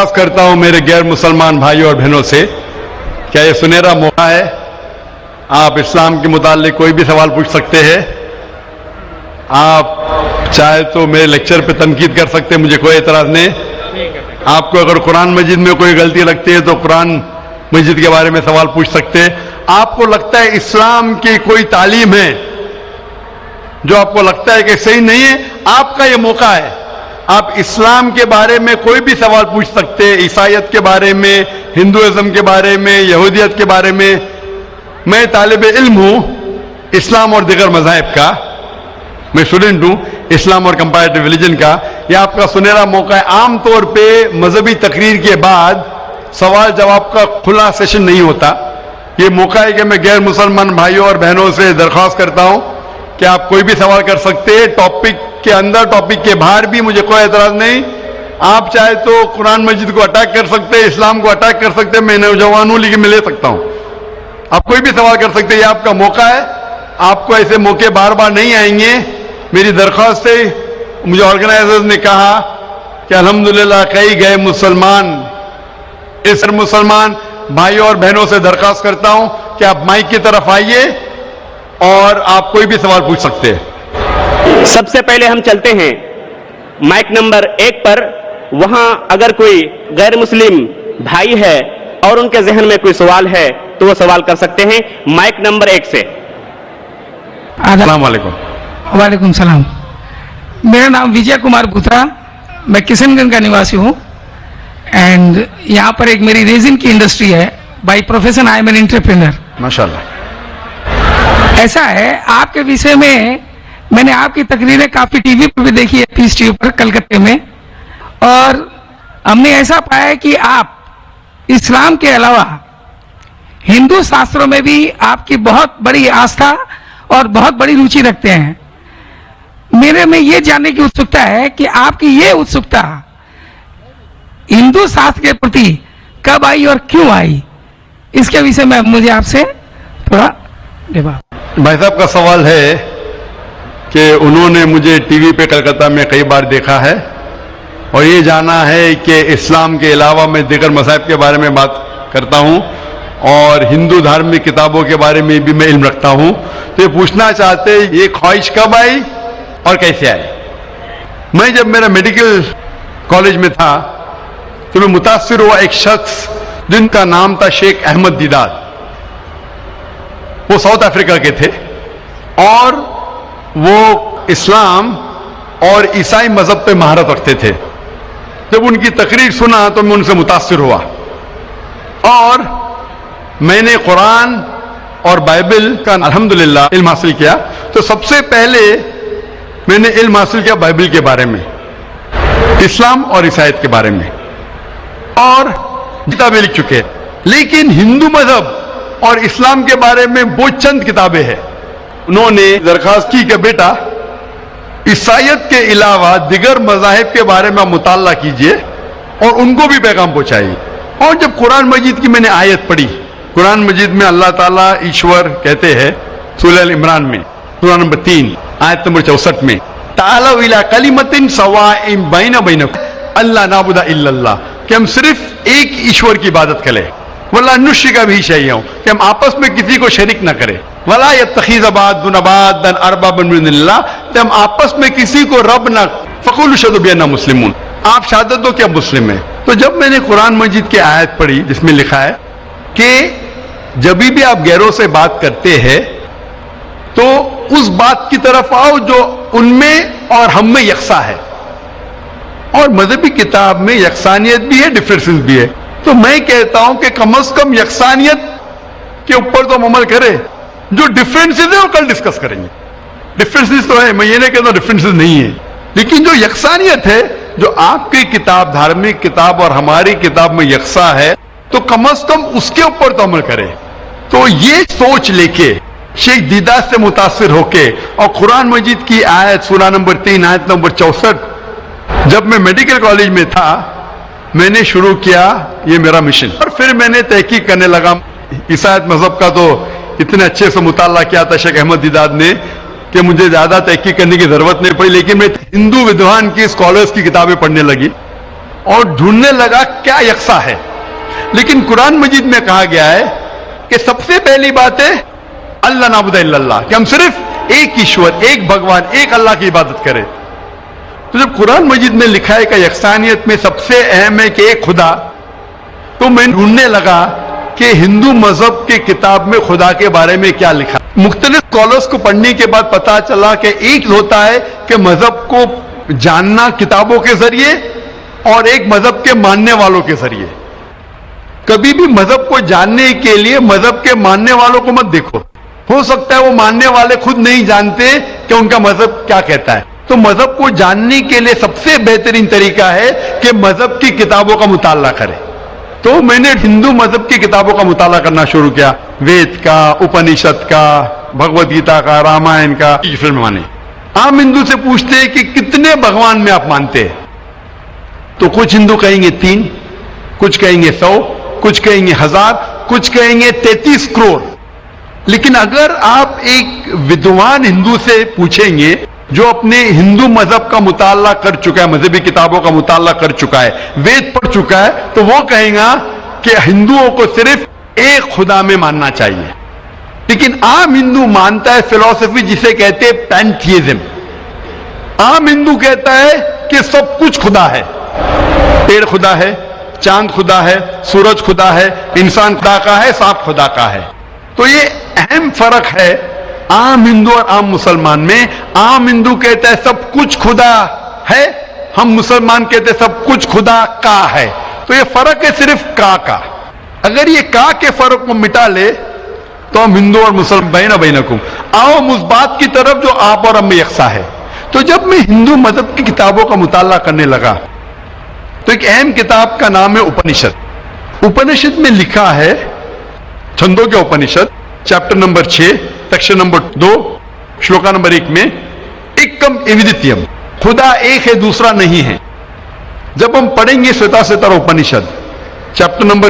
درخواست کرتا ہوں میرے غیر مسلمان بھائیوں اور بہنوں سے، کیا یہ سنہرا موقع ہے؟ آپ اسلام کے متعلق کوئی بھی سوال پوچھ سکتے ہیں. آپ چاہے تو میرے لیکچر پہ تنقید کر سکتے ہیں، مجھے کوئی اعتراض نہیں. آپ کو اگر قرآن مجید میں کوئی غلطی لگتی ہے تو قرآن مجید کے بارے میں سوال پوچھ سکتے ہیں. آپ کو لگتا ہے اسلام کی کوئی تعلیم ہے جو آپ کو لگتا ہے کہ صحیح نہیں ہے، آپ کا یہ موقع ہے. آپ اسلام کے بارے میں کوئی بھی سوال پوچھ سکتے ہیں، عیسائیت کے بارے میں، ہندوازم کے بارے میں، یہودیت کے بارے میں. میں طالب علم ہوں اسلام اور دیگر مذاہب کا، میں اسٹوڈنٹ ہوں اسلام اور کمپیریٹو ریلیجن کا. یہ آپ کا سنہرا موقع ہے. عام طور پہ مذہبی تقریر کے بعد سوال جواب کا کھلا سیشن نہیں ہوتا. یہ موقع ہے کہ میں غیر مسلمان بھائیوں اور بہنوں سے درخواست کرتا ہوں کہ آپ کوئی بھی سوال کر سکتے ہیں، ٹاپک کے اندر ٹاپک کے باہر بھی، مجھے کوئی اعتراض نہیں. آپ چاہے تو قرآن مجید کو اٹیک کر سکتے ہیں، اسلام کو اٹیک کر سکتے ہیں. میں نوجوان ہوں لیکن میں لے سکتا ہوں. آپ کوئی بھی سوال کر سکتے ہیں، یہ آپ کا موقع ہے. آپ کو ایسے موقع بار بار نہیں آئیں گے. میری درخواست ہے، مجھے آرگنائزرز نے کہا کہ الحمدللہ کئی گئے مسلمان، اس مسلمان بھائیوں اور بہنوں سے درخواست کرتا ہوں کہ آپ مائک کی طرف آئیے اور آپ کوئی بھی سوال پوچھ سکتے ہیں. سب سے پہلے ہم چلتے ہیں مائک نمبر 1 پر. وہاں اگر کوئی غیر مسلم بھائی ہے اور ان کے ذہن میں کوئی سوال ہے تو وہ سوال کر سکتے ہیں. مائک نمبر 1 سے. السلام علیکم. وعلیکم السلام. میرا نام وجے کمار بھوترا، میں کشن گنج کا نواسی ہوں. اینڈ یہاں پر ایک میری ریزن کی انڈسٹری ہے. By profession I am an entrepreneur. ماشاءاللہ. ایسا ہے، آپ کے وشے میں نے آپ کی تقریریں کافی ٹی وی پر بھی دیکھی ہے، پیس ٹی وی پر کلکتے میں، اور ہم نے ایسا پایا ہے کہ آپ اسلام کے علاوہ ہندو شاستروں میں بھی آپ کی بہت بڑی آستھا اور بہت بڑی روچی رکھتے ہیں. میرے میں یہ جاننے کی اتسکتا ہے کہ آپ کی یہ اتسکتا ہندو شاستر کے پرتی کب آئی اور کیوں آئی، اس کے وشے میں مجھے آپ سے تھوڑا بھائی صاحب کا سوال ہے کہ انہوں نے مجھے ٹی وی پہ کلکتہ میں کئی بار دیکھا ہے اور یہ جانا ہے کہ اسلام کے علاوہ میں دیگر مذاہب کے بارے میں بات کرتا ہوں اور ہندو دھارمک کتابوں کے بارے میں بھی میں علم رکھتا ہوں. تو یہ پوچھنا چاہتے یہ خواہش کب آئی اور کیسے آئی. میں جب میرا میڈیکل کالج میں تھا تو میں متاثر ہوا ایک شخص جن کا نام تھا شیخ احمد دیدار. وہ ساؤتھ افریقہ کے تھے اور وہ اسلام اور عیسائی مذہب پہ مہارت رکھتے تھے. جب ان کی تقریر سنا تو میں ان سے متاثر ہوا اور میں نے قرآن اور بائبل کا الحمدللہ علم حاصل کیا. تو سب سے پہلے میں نے علم حاصل کیا بائبل کے بارے میں، اسلام اور عیسائیت کے بارے میں، اور کتابیں لکھ چکے. لیکن ہندو مذہب اور اسلام کے بارے میں وہ چند کتابیں ہیں. انہوں نے درخواست کی کہ بیٹا عیسائیت کے علاوہ دیگر مذاہب کے بارے میں مطالعہ کیجئے اور ان کو بھی پیغام پہنچائیے. اور جب قرآن مجید کی میں نے آیت پڑھی، قرآن مجید میں اللہ تعالیٰ ایشور کہتے ہیں سورہ عمران میں سورہ نمبر 3 آیت نمبر 64 میں تعالوا الی کلمۃ سواء بینکم اللہ نعبد الا اللہ، کہ ہم صرف ایک ایشور کی عبادت کریں، ولا نشرک بہ شیئا، کہ ہم آپس میں کسی کو شریک نہ کریں، ولا یتخذ بعضنا بعضا اربابا من اللہ، کہ ہم آپس میں کسی کو رب نہ. فقولوا اشہدوا بأننا مسلمون، آپ شہادت دو کہ ہم مسلم ہیں. تو جب میں نے قرآن مجید کی آیت پڑھی جس میں لکھا ہے کہ جب بھی آپ غیروں سے بات کرتے ہیں تو اس بات کی طرف آؤ جو ان میں اور ہم میں یکساں ہے، اور مذہبی کتاب میں یکسانیت بھی ہے، ڈفرینسز بھی ہے. تو میں کہتا ہوں کہ کم از کم یکسانیت کے اوپر تو ہم عمل کریں، جو ڈفرینسز ہیں وہ کل ڈسکس کریں گے. ڈفرینسز تو ہے، میں یہ نہیں کہتا ڈفرینسز نہیں ہے، لیکن جو یکسانیت ہے، جو آپ کی کتاب دھارمک کتاب اور ہماری کتاب میں یکساں ہے، تو کم از کم اس کے اوپر تو عمل کریں. تو یہ سوچ لے کے شیخ دیدار سے متاثر ہو کے اور قرآن مجید کی آیت سورہ نمبر 3 آیت نمبر 64 جب میں میڈیکل کالج میں تھا میں نے شروع کیا یہ میرا مشن. اور پھر میں نے تحقیق کرنے لگا. عیسائیت مذہب کا تو اتنے اچھے سے مطالعہ کیا تھا شیخ احمد دیدار نے کہ مجھے زیادہ تحقیق کرنے کی ضرورت نہیں پڑی، لیکن میں ہندو ودوان کی اسکالرز کی کتابیں پڑھنے لگی اور ڈھونڈنے لگا کیا یکساں ہے. لیکن قرآن مجید میں کہا گیا ہے کہ سب سے پہلی بات ہے اللہ نعبد الا اللہ، کہ ہم صرف ایک ایشور، ایک بھگوان، ایک اللہ کی عبادت کریں. تو جب قرآن مجید میں لکھا ہے کہ یکسانیت میں سب سے اہم ہے کہ ایک خدا، تو میں ڈھونڈنے لگا کہ ہندو مذہب کی کتاب میں خدا کے بارے میں کیا لکھا. مختلف اسکالرس کو پڑھنے کے بعد پتا چلا کہ ایک ہوتا ہے کہ مذہب کو جاننا کتابوں کے ذریعے اور ایک مذہب کے ماننے والوں کے ذریعے. کبھی بھی مذہب کو جاننے کے لیے مذہب کے ماننے والوں کو مت دیکھو، ہو سکتا ہے وہ ماننے والے خود نہیں جانتے کہ ان کا مذہب کیا کہتا ہے. تو مذہب کو جاننے کے لیے سب سے بہترین طریقہ ہے کہ مذہب کی کتابوں کا مطالعہ کرے. تو میں نے ہندو مذہب کی کتابوں کا مطالعہ کرنا شروع کیا، وید کا، اپنشد کا، بھگوت گیتا کا، رامائن کا. فلم مانے عام ہندو سے پوچھتے ہیں کہ کتنے بھگوان میں آپ مانتے ہیں، تو کچھ ہندو کہیں گے 3، کچھ کہیں گے 100، کچھ کہیں گے 1000، کچھ کہیں گے 33 کروڑ. لیکن اگر آپ ایک ودوان ہندو سے پوچھیں گے جو اپنے ہندو مذہب کا مطالعہ کر چکا ہے، مذہبی کتابوں کا مطالعہ کر چکا ہے، وید پڑھ چکا ہے، تو وہ کہیں گا کہ ہندوؤں کو صرف ایک خدا میں ماننا چاہیے. لیکن عام ہندو مانتا ہے فلسفی جسے کہتے ہیں پینتھیزم. عام ہندو کہتا ہے کہ سب کچھ خدا ہے، پیڑ خدا ہے، چاند خدا ہے، سورج خدا ہے، انسان خدا کا ہے، سانپ خدا کا ہے. تو یہ اہم فرق ہے عام ہندو اور عام مسلمان میں. عام ہندو کہتا ہے سب کچھ خدا ہے، ہم مسلمان کہتے ہیں سب کچھ خدا کا ہے. تو یہ فرق ہے صرف کا. اگر یہ کا کے فرق کو مٹا لے تو ہم ہندو اور مسلمان بینا بینکم. آؤ ہم اس بات کی طرف جو آپ اور ہم میں یکساں ہے. تو جب میں ہندو مذہب کی کتابوں کا مطالعہ کرنے لگا تو ایک اہم کتاب کا نام ہے اپنشد. اپنشد میں لکھا ہے، چھندوں کے Upanishad, chapter number 6، section number 2، shloka number 1 میں ایکم ایودتیم، خدا ایک ہے دوسرا نہیں ہے. جب ہم پڑھیں گے سویتا سوتر اپنشد چیپٹر نمبر